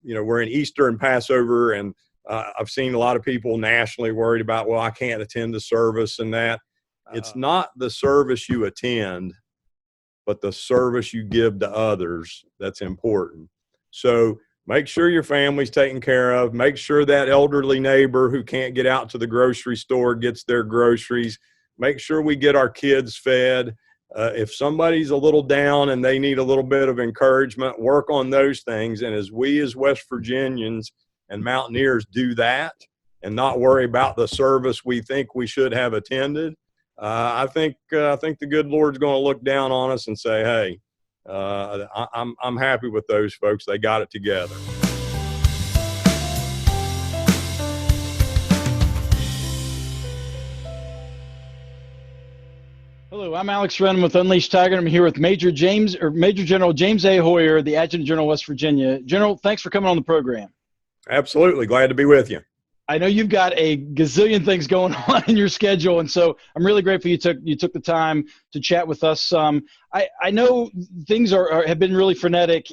we're in Easter and Passover, and I've seen a lot of people nationally worried about, well, I can't attend the service and that. It's not the service you attend, but the service you give to others that's important. So make sure your family's taken care of. Make sure that elderly neighbor who can't get out to the grocery store gets their groceries. Make sure we get our kids fed. If somebody's a little down and they need a little bit of encouragement, work on those things. And as we as West Virginians and Mountaineers do that and not worry about the service we think we should have attended, I think the good Lord's going to look down on us and say, hey, I'm happy with those folks. They got it together. Hello, I'm Alex Renn with Unleashed Tiger. I'm here with Major General James A. Hoyer, the Adjutant General, West Virginia. General, thanks for coming on the program. Absolutely. Glad to be with you. I know you've got a gazillion things going on in your schedule, and so I'm really grateful you took the time to chat with us. I know things have been really frenetic,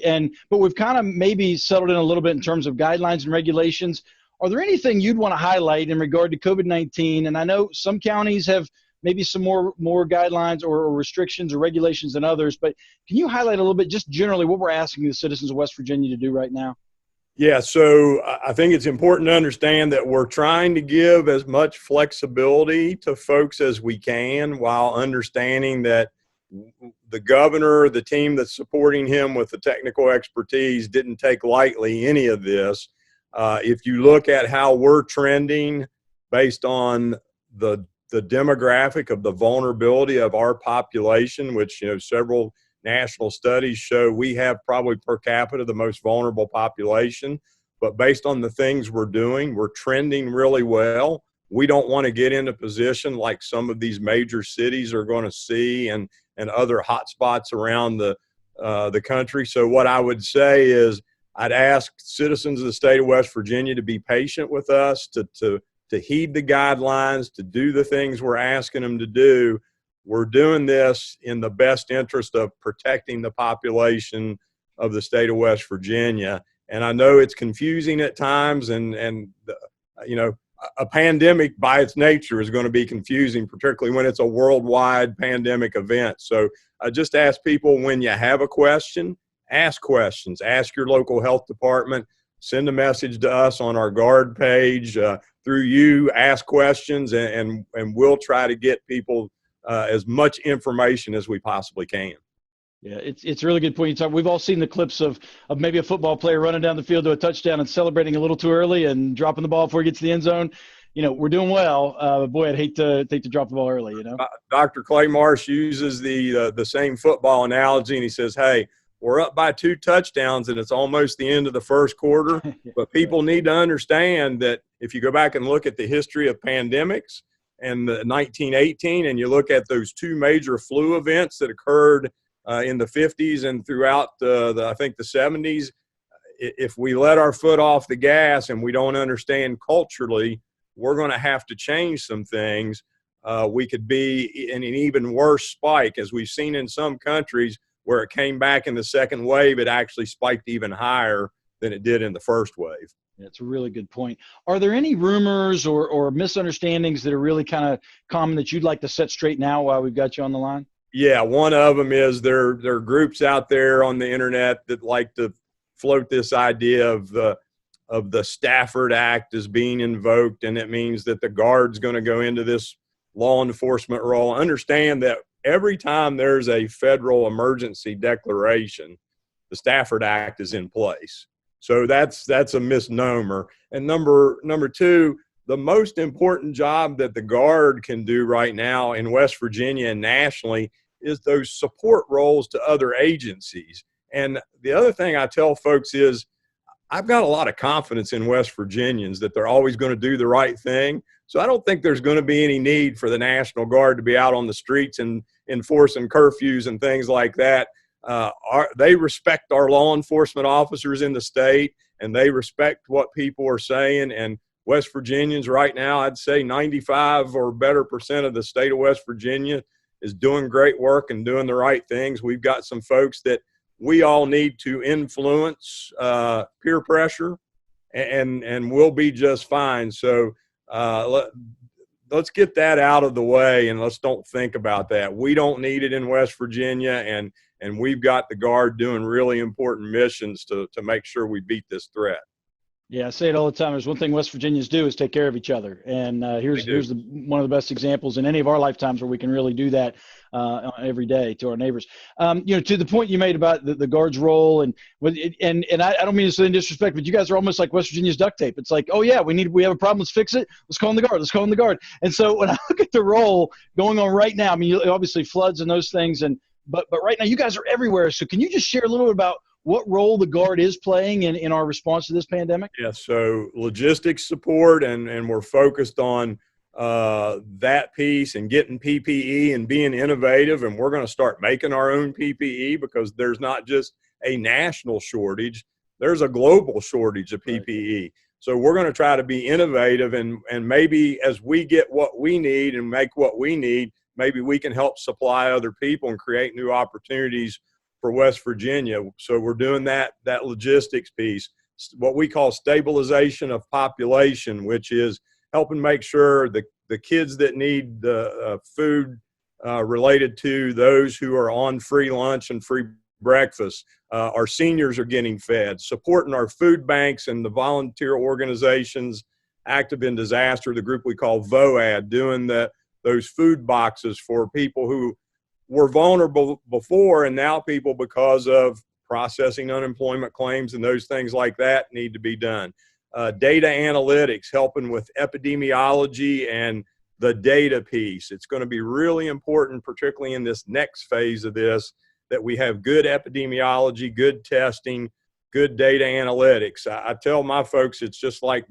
but we've kind of maybe settled in a little bit in terms of guidelines and regulations. Are there anything you'd want to highlight in regard to COVID-19? And I know some counties have maybe some more guidelines or restrictions or regulations than others, but can you highlight a little bit just generally what we're asking the citizens of West Virginia to do right now? Yeah, so I think it's important to understand that we're trying to give as much flexibility to folks as we can while understanding that the governor, the team that's supporting him with the technical expertise didn't take lightly any of this. If you look at how we're trending based on the demographic of the vulnerability of our population, which several national studies show we have probably per capita the most vulnerable population, but based on the things we're doing, we're trending really well. We don't want to get into position like some of these major cities are going to see and other hotspots around the country. So what I would say is I'd ask citizens of the state of West Virginia to be patient with us, to heed the guidelines, to do the things we're asking them to do. We're doing this in the best interest of protecting the population of the state of West Virginia. And I know it's confusing at times, and a pandemic by its nature is going to be confusing, particularly when it's a worldwide pandemic event. So I just ask people, when you have a question, ask questions. Ask your local health department. Send a message to us on our GUARD page. Through you, ask questions, and we'll try to get people as much information as we possibly can. Yeah, it's a really good point. We've all seen the clips of maybe a football player running down the field to a touchdown and celebrating a little too early and dropping the ball before he gets to the end zone. We're doing well. But boy, I'd hate to drop the ball early. Dr. Clay Marsh uses the same football analogy, and he says, "Hey, we're up by 2 touchdowns, and it's almost the end of the first quarter." But people need to understand that if you go back and look at the history of pandemics and 1918, and you look at those 2 major flu events that occurred in the 50s and throughout I think the 70s, if we let our foot off the gas and we don't understand culturally, we're going to have to change some things. We could be in an even worse spike, as we've seen in some countries where it came back in the second wave. It actually spiked even higher than it did in the first wave. That's a really good point. Are there any rumors or misunderstandings that are really kind of common that you'd like to set straight now while we've got you on the line? Yeah, one of them is there are groups out there on the internet that like to float this idea of the Stafford Act as being invoked, and it means that the Guard's going to go into this law enforcement role. Understand that every time there's a federal emergency declaration, the Stafford Act is in place. So that's a misnomer. And number 2, the most important job that the Guard can do right now in West Virginia and nationally is those support roles to other agencies. And the other thing I tell folks is I've got a lot of confidence in West Virginians that they're always going to do the right thing. So I don't think there's going to be any need for the National Guard to be out on the streets and enforcing curfews and things like that. They respect our law enforcement officers in the state, and they respect what people are saying. And West Virginians right now, I'd say 95 or better % of the state of West Virginia is doing great work and doing the right things. We've got some folks that we all need to influence peer pressure, and we'll be just fine. So let's get that out of the way, and let's don't think about that. We don't need it in West Virginia, and we've got the Guard doing really important missions to make sure we beat this threat. Yeah, I say it all the time. There's one thing West Virginians do is take care of each other, and here's one of the best examples in any of our lifetimes where we can really do that every day to our neighbors. To the point you made about the Guard's role, and I don't mean this in disrespect, but you guys are almost like West Virginia's duct tape. It's like, oh yeah, we have a problem, let's fix it. Let's call in the Guard. Let's call in the Guard. And so when I look at the role going on right now, I mean, obviously floods and those things, but right now you guys are everywhere. So can you just share a little bit about what role the Guard is playing in our response to this pandemic? Yeah, so logistics support, and we're focused on that piece and getting PPE and being innovative, and we're going to start making our own PPE because there's not just a national shortage, there's a global shortage of PPE. Right. So we're going to try to be innovative, and maybe as we get what we need and make what we need, maybe we can help supply other people and create new opportunities for West Virginia. So we're doing that logistics piece, what we call stabilization of population, which is helping make sure the kids that need the food related to those who are on free lunch and free breakfast, our seniors are getting fed, supporting our food banks and the volunteer organizations active in disaster, the group we call VOAD, doing those food boxes for people who were vulnerable before, and now people, because of processing unemployment claims and those things like that, need to be done. Data analytics, helping with epidemiology and the data piece. It's going to be really important, particularly in this next phase of this, that we have good epidemiology, good testing, good data analytics. I tell my folks it's just like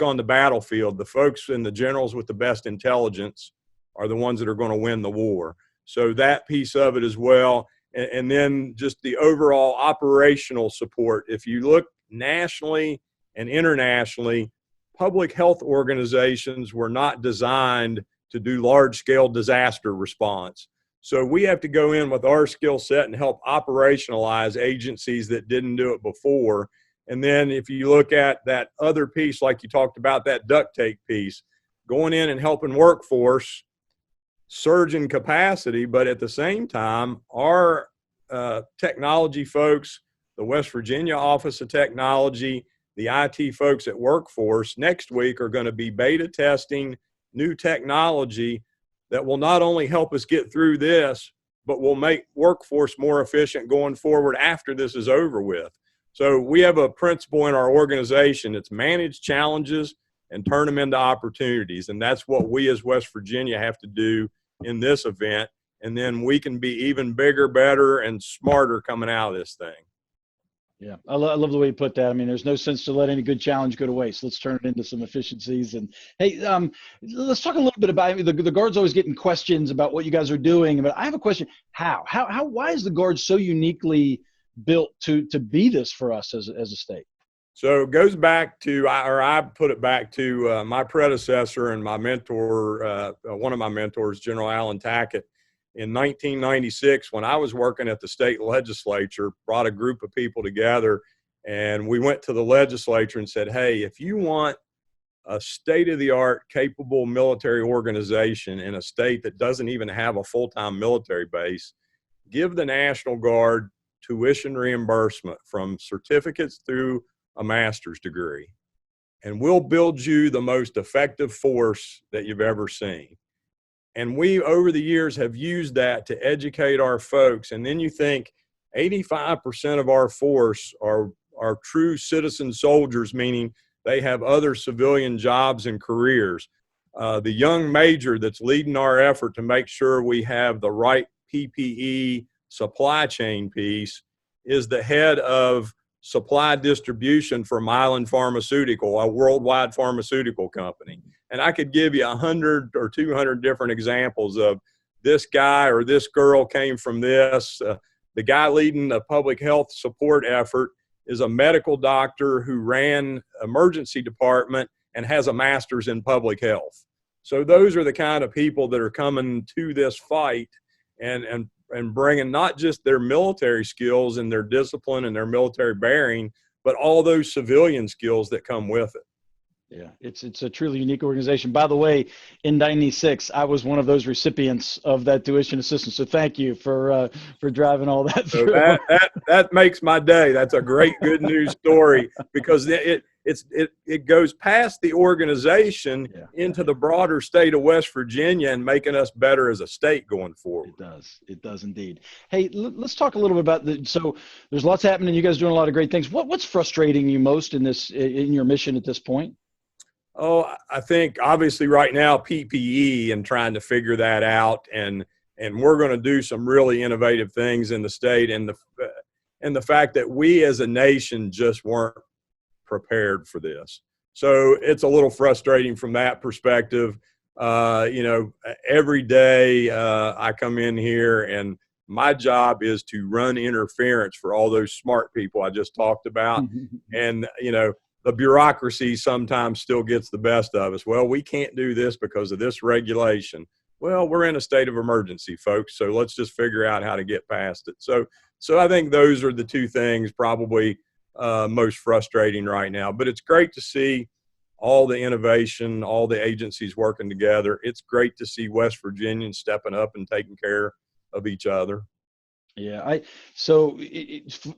on the battlefield. The folks and the generals with the best intelligence are the ones that are going to win the war. So that piece of it as well. And then just the overall operational support. If you look nationally and internationally, public health organizations were not designed to do large-scale disaster response. So we have to go in with our skill set and help operationalize agencies that didn't do it before. And then if you look at that other piece, like you talked about, that duct tape piece, going in and helping workforce surge in capacity, but at the same time, our technology folks, the West Virginia Office of Technology, the IT folks at Workforce next week are going to be beta testing new technology that will not only help us get through this, but will make Workforce more efficient going forward after this is over with. So we have a principle in our organization. It's manage challenges and turn them into opportunities. And that's what we as West Virginia have to do in this event. And then we can be even bigger, better, and smarter coming out of this thing. Yeah, I love the way you put that. I mean, there's no sense to let any good challenge go to waste. Let's turn it into some efficiencies. And hey, let's talk a little bit about the Guard's always getting questions about what you guys are doing. But I have a question. Why is the Guard so uniquely built to be this for us as a state? So it goes back to, I put it back to my predecessor and my mentor, one of my mentors, General Alan Tackett. In 1996, when I was working at the state legislature, brought a group of people together, and we went to the legislature and said, hey, if you want a state-of-the-art capable military organization in a state that doesn't even have a full-time military base, give the National Guard tuition reimbursement from certificates through a master's degree, and we'll build you the most effective force that you've ever seen. And we, over the years, have used that to educate our folks. And then you think 85% of our force are true citizen soldiers, meaning they have other civilian jobs and careers. The young major that's leading our effort to make sure we have the right PPE supply chain piece is the head of supply distribution for Mylan Pharmaceutical, a worldwide pharmaceutical company. And I could give you 100 or 200 different examples of this guy or this girl came from this. The guy leading the public health support effort is a medical doctor who ran emergency department and has a master's in public health. So those are the kind of people that are coming to this fight. And and bringing not just their military skills and their discipline and their military bearing, but all those civilian skills that come with it. Yeah, it's a truly unique organization. By the way, in '96, I was one of those recipients of that tuition assistance. So thank you for driving all that So through. that makes my day. That's a great good news story, because it goes past the organization into the broader state of West Virginia and making us better as a state going forward. It does indeed. Hey, let's talk a little bit about so there's lots happening. You guys are doing a lot of great things. What's frustrating you most in your mission at this point? Oh, I think obviously right now PPE and trying to figure that out, and we're going to do some really innovative things in the state, and the fact that we as a nation just weren't prepared for this. So it's a little frustrating from that perspective. Every day I come in here and my job is to run interference for all those smart people I just talked about. And, the bureaucracy sometimes still gets the best of us. Well, we can't do this because of this regulation. Well, we're in a state of emergency, folks, so let's just figure out how to get past it. So I think those are the two things probably most frustrating right now. But it's great to see all the innovation, all the agencies working together. It's great to see West Virginians stepping up and taking care of each other. Yeah, a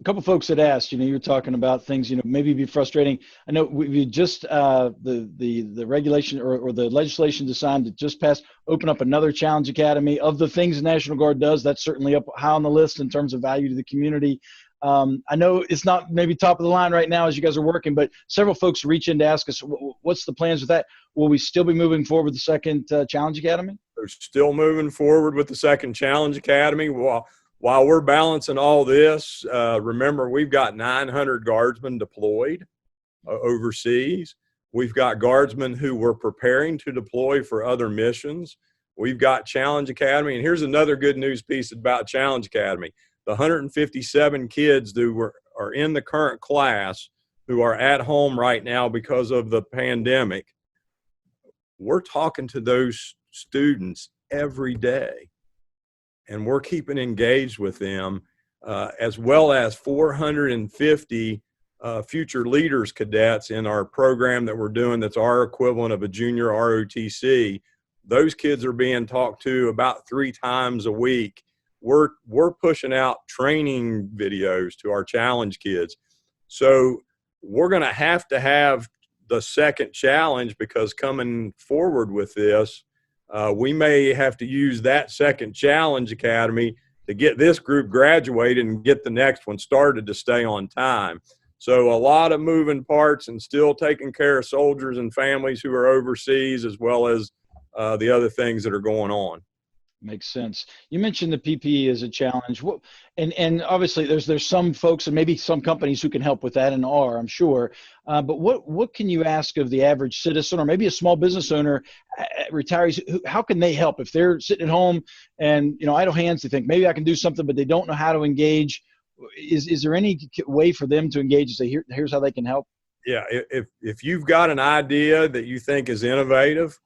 couple folks had asked, you're talking about things, maybe be frustrating. I know we just the regulation or the legislation designed to just pass, open up another Challenge Academy. Of the things the National Guard does, that's certainly up high on the list in terms of value to the community. I know it's not maybe top of the line right now as you guys are working, but several folks reach in to ask us, what's the plans with that? Will we still be moving forward with the second Challenge Academy? They're still moving forward with the second Challenge Academy. While we're balancing all this, remember, we've got 900 guardsmen deployed overseas. We've got guardsmen who we're preparing to deploy for other missions. We've got Challenge Academy. And here's another good news piece about Challenge Academy. The 157 kids who are in the current class who are at home right now because of the pandemic, we're talking to those students every day. And we're keeping engaged with them, as well as 450 future leaders cadets in our program that we're doing that's our equivalent of a junior ROTC. Those kids are being talked to about 3 times a week. We're pushing out training videos to our challenge kids. So we're going to have the second challenge, because coming forward with this, we may have to use that second Challenge Academy to get this group graduated and get the next one started to stay on time. So a lot of moving parts, and still taking care of soldiers and families who are overseas, as well as the other things that are going on. Makes sense. You mentioned the PPE as a challenge. And obviously there's some folks and maybe some companies who can help with that, and I'm sure. But what can you ask of the average citizen, or maybe a small business owner, retirees? How can they help if they're sitting at home and, idle hands? They think maybe I can do something, but they don't know how to engage. Is there any way for them to engage and say, here's how they can help? Yeah. If you've got an idea that you think is innovative,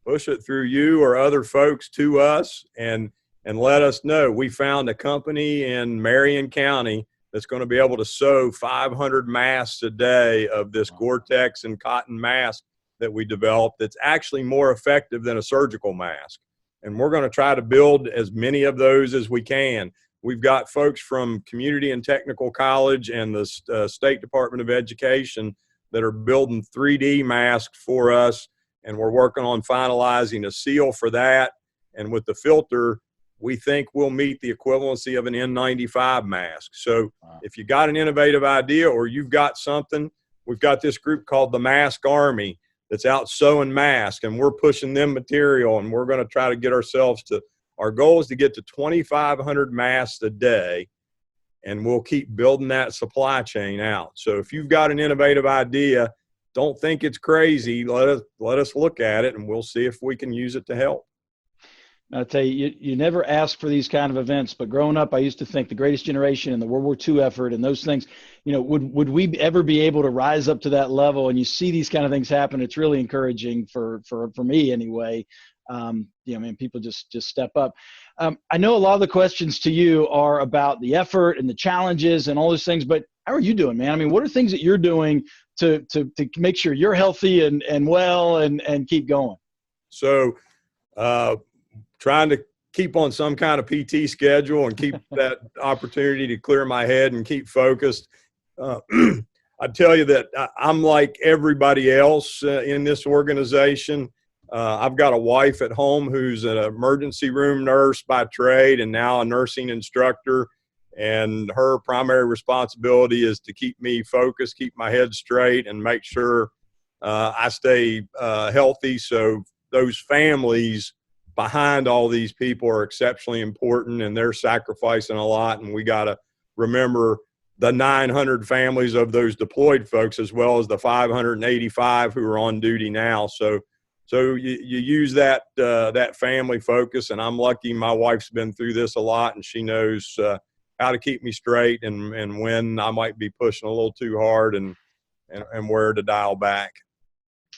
push it through you or other folks to us and let us know. We found a company in Marion County that's going to be able to sew 500 masks a day of this Gore-Tex and cotton mask that we developed that's actually more effective than a surgical mask. And we're going to try to build as many of those as we can. We've got folks from Community and Technical College and the State Department of Education that are building 3D masks for us. And we're working on finalizing a seal for that. And with the filter, we think we'll meet the equivalency of an N95 mask. So if you got an innovative idea or you've got something, we've got this group called the Mask Army that's out sewing masks, and we're pushing them material, and we're going to try to get ourselves to, our goal is to get to 2,500 masks a day, and we'll keep building that supply chain out. So if you've got an innovative idea, don't think it's crazy. Let us look at it, and we'll see if we can use it to help. I'll tell you, you never ask for these kind of events, but growing up, I used to think the Greatest Generation and the World War II effort and those things, would we ever be able to rise up to that level? And you see these kind of things happen. It's really encouraging for me anyway. People just step up. I know a lot of the questions to you are about the effort and the challenges and all those things, but how are you doing, man? I mean, what are things that you're doing to make sure you're healthy and well and keep going? So, trying to keep on some kind of PT schedule and keep that opportunity to clear my head and keep focused. I tell you that I'm like everybody else in this organization. I've got a wife at home who's an emergency room nurse by trade and now a nursing instructor. And her primary responsibility is to keep me focused, keep my head straight, and make sure I stay healthy. So those families behind all these people are exceptionally important, and they're sacrificing a lot. And we got to remember the 900 families of those deployed folks, as well as the 585 who are on duty now. So you use that family focus, and I'm lucky my wife's been through this a lot, and she knows how to keep me straight and when I might be pushing a little too hard and where to dial back.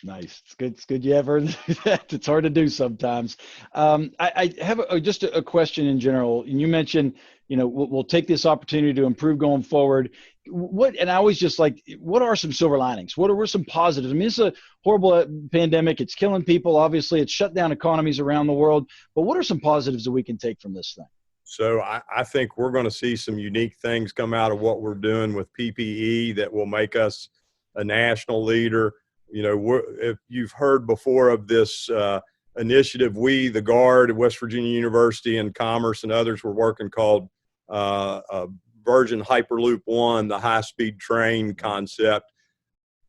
Nice. It's good you ever do that. It's hard to do sometimes. I have just a question in general. And you mentioned, we'll take this opportunity to improve going forward. And I always just like, what are some silver linings? What are some positives? I mean, it's a horrible pandemic. It's killing people. Obviously, it's shut down economies around the world. But what are some positives that we can take from this thing? So I think we're going to see some unique things come out of what we're doing with PPE that will make us a national leader. If you've heard before of this initiative, we, the Guard at West Virginia University and Commerce and others were working called Virgin Hyperloop One, the high-speed train concept.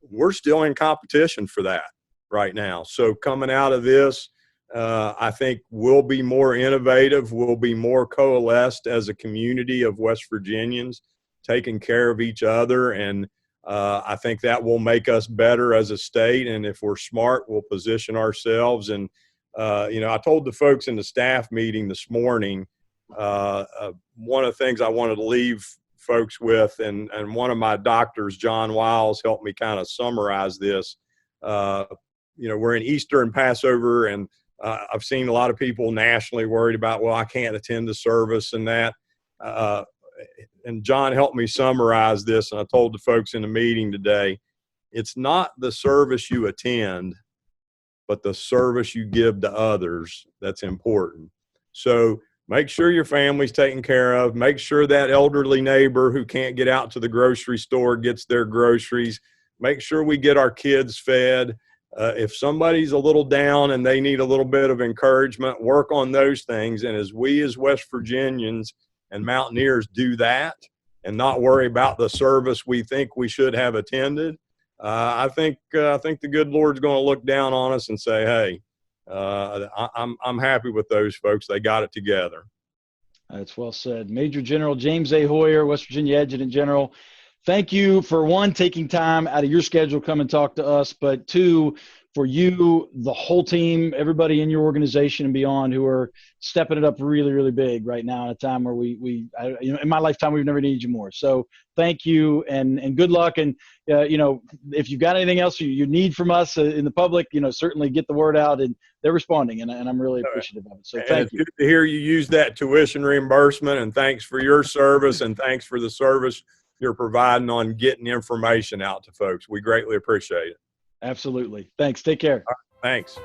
We're still in competition for that right now. So coming out of this, I think we'll be more innovative. We'll be more coalesced as a community of West Virginians, taking care of each other. And I think that will make us better as a state. And if we're smart, we'll position ourselves. And, I told the folks in the staff meeting this morning, one of the things I wanted to leave folks with, and one of my doctors, John Wiles, helped me kind of summarize this. We're in Easter and Passover, and I've seen a lot of people nationally worried about, well, I can't attend the service and that. And John helped me summarize this, and I told the folks in the meeting today, it's not the service you attend, but the service you give to others that's important. So make sure your family's taken care of. Make sure that elderly neighbor who can't get out to the grocery store gets their groceries. Make sure we get our kids fed. If somebody's a little down and they need a little bit of encouragement, work on those things. And as we as West Virginians and Mountaineers do that and not worry about the service we think we should have attended, I think the good Lord's going to look down on us and say, hey, I'm happy with those folks. They got it together. That's well said. Major General James A. Hoyer, West Virginia Adjutant General. Thank you for, one, taking time out of your schedule to come and talk to us, but two, for you, the whole team, everybody in your organization and beyond who are stepping it up really, really big right now in a time where in my lifetime, we've never needed you more. So thank you and good luck. And, if you've got anything else you need from us in the public, certainly get the word out, and they're responding, and I'm really appreciative of it. So thank you. It's good to hear you use that tuition reimbursement, and thanks for your service, and thanks for the service you're providing on getting information out to folks. We greatly appreciate it. Absolutely. Thanks. Take care. Thanks.